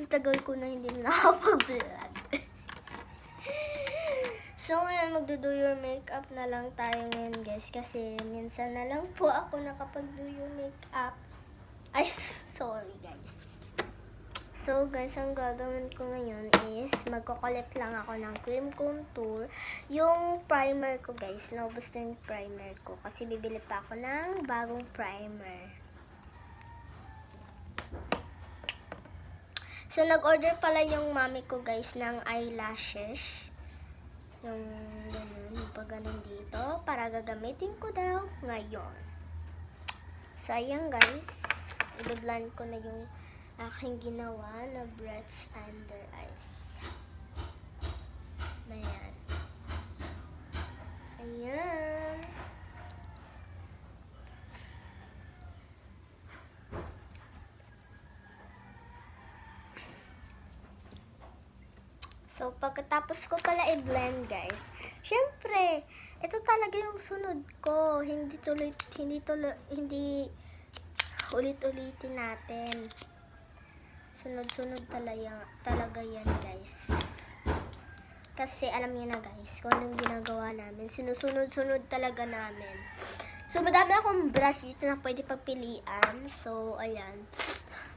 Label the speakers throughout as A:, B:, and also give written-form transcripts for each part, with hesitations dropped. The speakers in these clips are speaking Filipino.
A: tagal ko na hindi nakapag-vlog. So, ngayon, magdo-do your makeup na lang tayo ngayon, guys. Kasi, minsan na lang po ako nakapag-do your makeup. Ay, sorry, guys. So, guys, ang gagawin ko ngayon is, magko-collect lang ako ng cream contour. Yung primer ko, guys, naubos na yung primer ko. Kasi, bibili pa ako ng bagong primer. So, nag-order pala yung mami ko, guys, ng eyelashes. Yung ganun, yung pag ganun dito, para gagamitin ko daw ngayon. So, ayan guys, i-blend ko na yung aking ginawa na breads under eyes. Ayan. Ayan. So, pagkatapos ko pala i-blend, guys, syempre, ito talaga yung sunod ko. Hindi ulit-ulitin natin. Sunod-sunod talaga yan, guys. Kasi, alam niyo na, guys, kung anong ginagawa namin. Sinusunod-sunod talaga namin. So, madami akong brush dito na pwede pagpilian. So, ayan.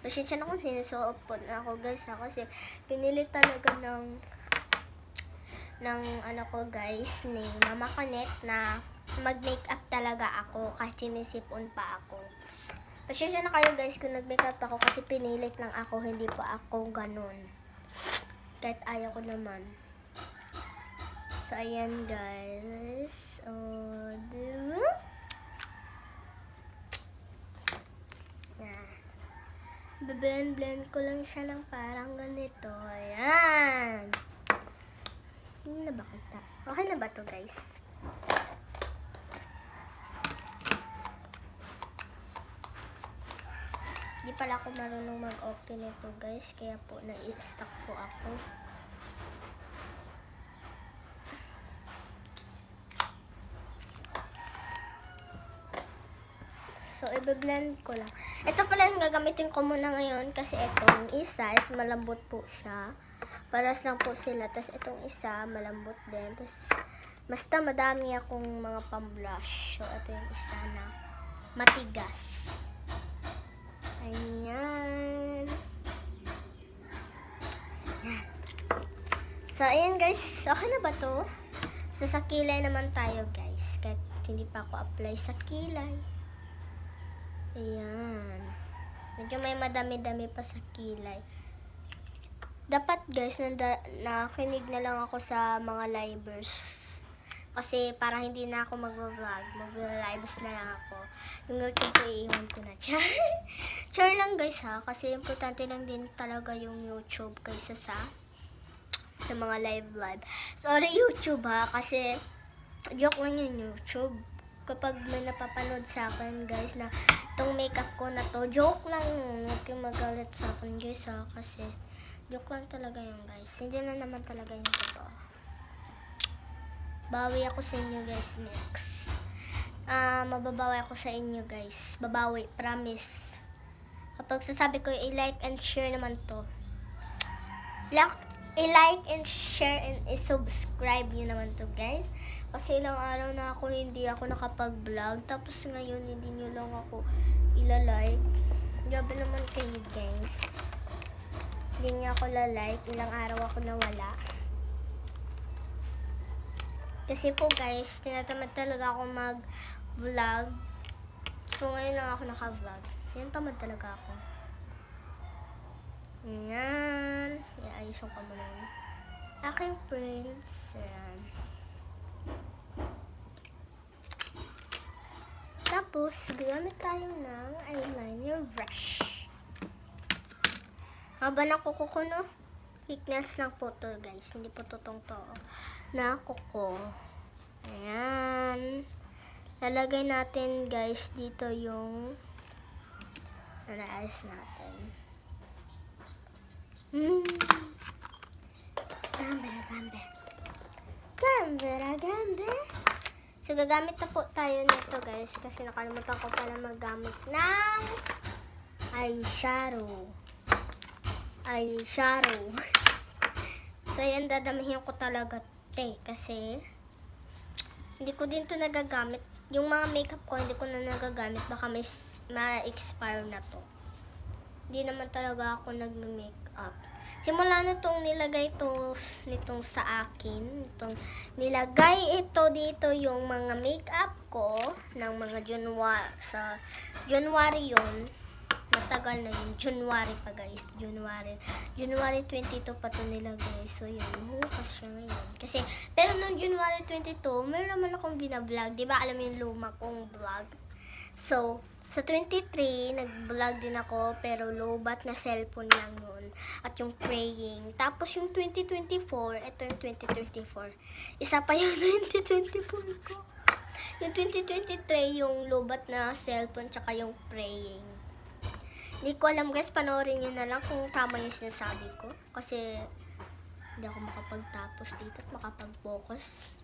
A: Pasensya na kung sinusuopon ako, guys, kasi pinili talaga ng ano ko, guys, ni Mama Connect na mag-makeup talaga ako kahit sinisipon pa ako. Pasensya na kayo, guys, kung nag-makeup ako kasi pinilit lang ako, hindi pa ako ganun. Kahit ayaw ko naman. So, ayan, guys. Diba? Blend ko lang siya ng parang ganito. Ayan. Hindi na ba kita? Okay na ba to, guys? Di pala ako marunong mag-open ito, guys. Kaya po, na-stuck po ako. So, i-blend ko lang. Ito pala yung gagamitin ko muna ngayon kasi itong isa is malambot po siya. Paras lang po sila. Tapos itong isa malambot din. Tapos basta madami akong mga pang-blush. So, ito yung isa na matigas. Ayan. So, ayan guys. Okay na ba to? So, sa kilay naman tayo, guys. Kahit hindi pa ako apply sa kilay. Ayan. Medyo may madami-dami pa sa kilay. Dapat guys, nakinig na lang ako sa mga livers. Kasi para hindi na ako mag-vlog. Mag-lives na lang ako. Yung YouTube ko, iiwan ko na. Char lang guys ha. Kasi importante lang din talaga yung YouTube kaysa sa mga live. Sorry YouTube ha. Kasi joke lang yung YouTube. Kapag may napapanood sa akin, guys, na itong makeup ko na to, joke lang. Huwag kayong magalit sa akin, guys, ha. Kasi, joke lang talaga yun, guys. Hindi na naman talaga yung totoo. Bawi ako sa inyo, guys, next. Mababawi ako sa inyo, guys. Babawi, promise. Kapag sasabi ko, i-like and share naman to. I-like and share and i-subscribe nyo naman to, guys. Kasi ilang araw na ako hindi ako nakapag-vlog. Tapos ngayon hindi nyo lang ako ilalike. Grabe naman kayo, guys. Hindi nyo ako lalike. Ilang araw ako nawala. Kasi po, guys, tinatamad talaga ako mag-vlog. So ngayon lang ako naka-vlog. Yan, tamad talaga ako. Ayan. Iayos ko muna yun. Aking friends. Ayan. Tapos, gamit tayo ng eyeliner brush. Haba ng kuko ko, no? Thickness lang po to, guys. Hindi po totong to. Na kuko. Ayan. Lalagay natin, guys, dito yung naayos natin. Gambe. So, gagamit na po tayo nito, guys. Kasi nakalimutan ko pala maggamit ng eyeshadow. ay shadow. So, yan, dadamihin ko talaga, kasi hindi ko din to nagagamit. Yung mga makeup ko, hindi ko na nagagamit. Baka ma-expire na to. Hindi naman talaga ako nagme-makeup. Simula na itong nilagay nitong sa akin. Nilagay ito dito yung mga makeup ko ng mga sa January yun. Matagal na yun. January pa guys. January 22 pa ito nilagay. So yun, hukas siya ngayon. Pero noong January 22, meron naman akong binablog. Diba alam mo yung luma kong vlog? So, sa 23, nag-vlog din ako, pero low-bat na cellphone lang yun. At yung praying. Tapos yung 2024, ito yung 2024. Isa pa yung 2024 ko. Yung 2023, yung low-bat na cellphone, tsaka yung praying. Hindi ko alam guys, panoorin nyo na lang kung tama yung sinasabi ko. Kasi, hindi ako makapagtapos dito at makapag-focus.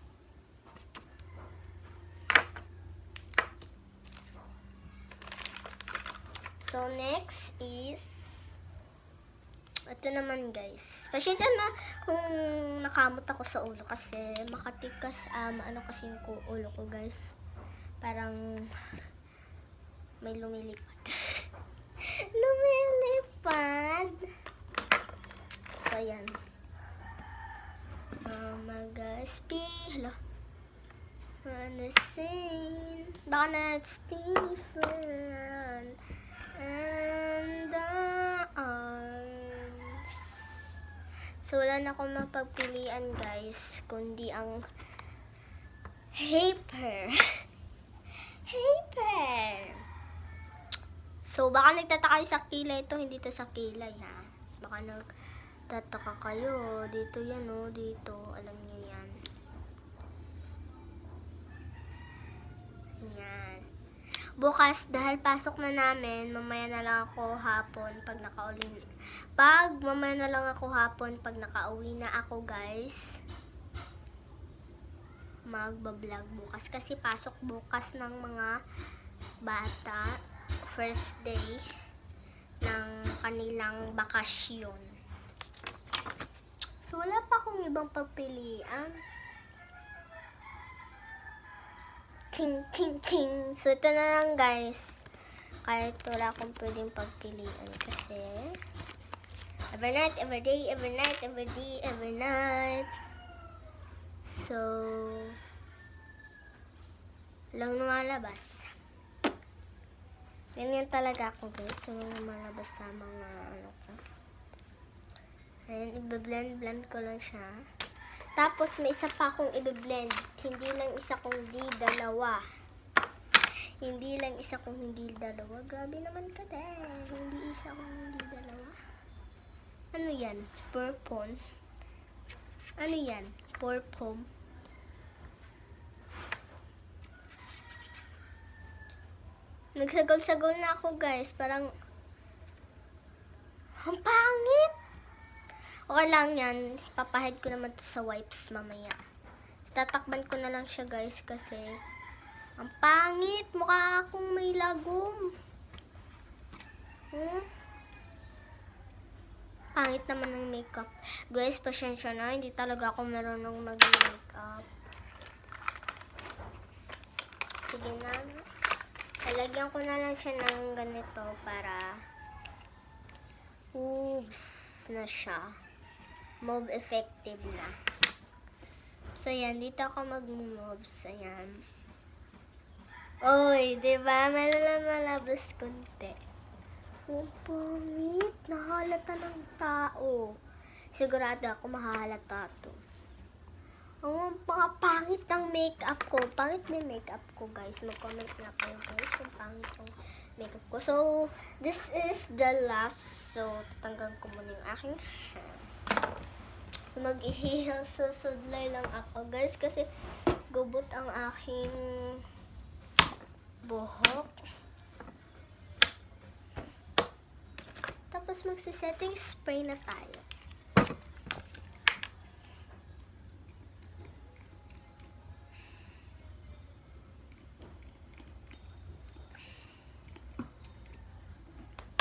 A: So, next is, ito naman guys. Pasensya na kung nakamot ako sa ulo kasi makatikas, kasi yung ulo ko guys. Parang may lumilipad. Lumilipad. So, yan. Magaspi. Hala. Understand. Baka na it's different. And the arms. So, wala na akong mapagpilian guys, kundi ang hyper. So, baka nagtataka kayo sa kilay ito, hindi to sa kilay ha. Baka nagtataka kayo, dito yan dito, alam niyo yan. Yan. Bukas, dahil pasok na namin, mamaya na lang ako hapon pag nakauwi na ako guys. Magbablog bukas kasi pasok bukas ng mga bata. First day ng kanilang bakasyon. So, wala pa akong ibang pagpilian. Ting. So, ito na lang guys. Kahit wala akong pwedeng pagpilian kasi every night, every day, every night, every day, every night. So, lang lumalabas. Ganyan talaga ako guys. Lang lumalabas sa mga ko. Ayan, i-blend ko lang siya. Tapos, may isa pa akong i-blend. Hindi lang isa kundi dalawa. Hindi lang isa kung hindi dalawa. Grabe naman ka din. Hindi isa kung hindi dalawa. Ano yan? Purple. Ano yan? Purple. Nagsagol-sagol na ako guys. Parang, ang pangit! Okay lang yan. Papahid ko naman to sa wipes mamaya. Tatakban ko na lang siya guys kasi ang pangit. Mukha akong may lagom. Pangit naman ng makeup. Guys, pasensya na. Hindi talaga ako marunong mag-makeup. Sige na. Lalagyan ko na lang siya ng ganito para na siya. Mauve effective na. So, yan. Dito ako mag-moves. Ayan. Oy, diba? Malabas konti. Oh, pangit. Nahalata ng tao. Sigurado ako mahalata to. Oh, pangit ng makeup ko. Pangit may makeup ko, guys. Mag-comment na kayo, guys. Kung pangit yung makeup ko. So, this is the last. So, tatanggal ko muna yung aking hair. So, mag-susudlay lang ako, guys. Kasi, gubot ang aking buhok. Tapos, magsisetting spray na tayo.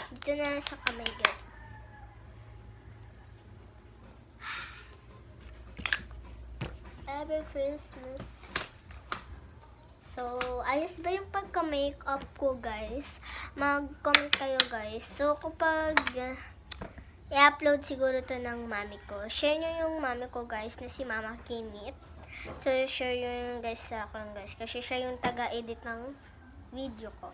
A: Dito na sa kamay, guys. Happy Christmas. So, ayos ba yung pagka-makeup ko, guys? Mag-comment kayo, guys. So, kapag i-upload siguro to ng mami ko, share nyo yung mami ko, guys, na si Mama Kimit. So, share nyo yung guys sa akin, guys. Kasi siya yung taga-edit ng video ko.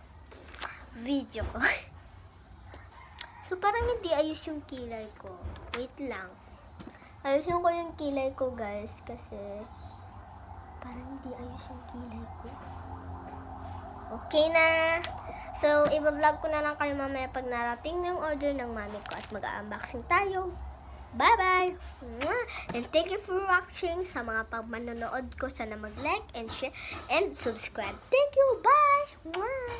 A: So, parang hindi ayos yung kilay ko. Wait lang. Ayusin ko yung kilay ko, guys, kasi parang hindi ayos yung kilay ko. Okay na. So, i-vlog ko na lang kayo mamaya pag narating yung order ng mami ko at mag-unboxing tayo. Bye-bye! And thank you for watching. Sa mga pagmanonood ko, sana mag-like and share and subscribe. Thank you! Bye!